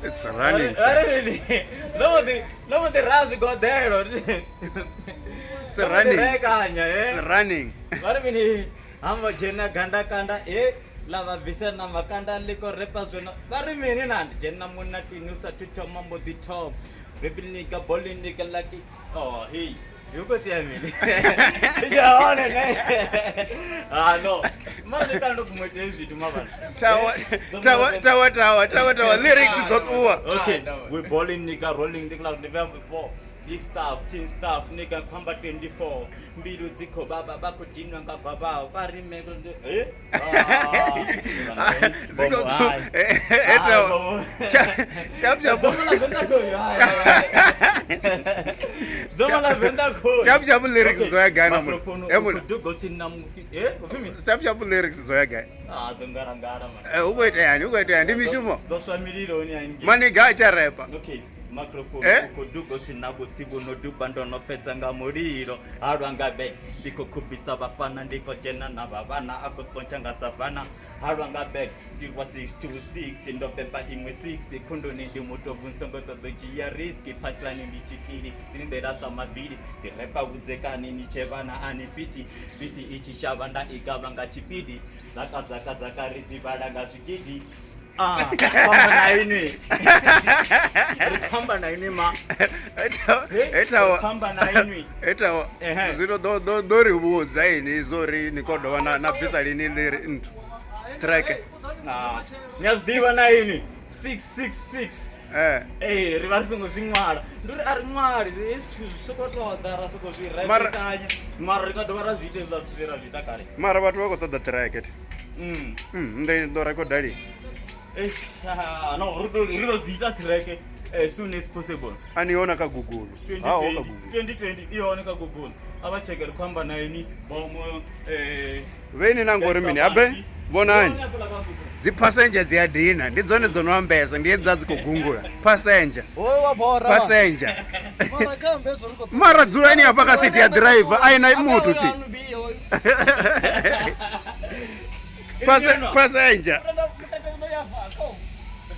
It's running. No, the rash got there. It's running. It's running. I'm a Jenna Ganda Kanda, Lava Visana Makanda Lico Repasona. Very many and Jenna Munati Nusa to Tomambo the top. Rebellica Bolinica Lucky. Oh, he. You could tell me. No. Mother can't look much to Mother. Tower. Lyrics is not over. Okay, we're bowling nigga, rolling the cloud level before. Big staff, teen staff, nigga, combat 24. Bidu Ziko Baba, Baku Jino and Baba, Barry Megal. Sharp lyrics is a guy. Sharp lyrics is a guy. Wait, money guy, okay. Microphone kudugo sinabo tibo no dubando no fesanga moriro harwanga back ndiko kubisa bafana ndiko jena na babana akosponchanga safana harwanga back ndiko 626 ndo pepa imwe 6 kundo ndi moto vunsongo to the risk punchline ndi chikiri tindera samaviri ndirepa kudzekani ni chevana anifiti biti ichi shavanda igabanga chipidi zaka ridzi badanga zvikidi Kamba na ini ma. Etawa. Zero do ribuza ini zori nikodo wana na pesa lini into. Track. Nyazdiwa na ini 666. Reverse ngozingwala. Nduri ari mwari sokoto dara sokozi right kanye. Mara rikodo mara zvite zvazvira zvitakare. Mara watu wako toda track it. Ndo record dali. No, Rudo Zita track as soon as possible. Aniona ka Google. 2020 iona ka Google. Aba checker kwamba na ini bomo Veni nangori mini abe bonani. Zi passengers ya dina ndizone zonoambeza ndiedza dzikugungula. Passenger. Passenger. Mara dzulani apa ka seat ya driver aina mutu ti. Passenger.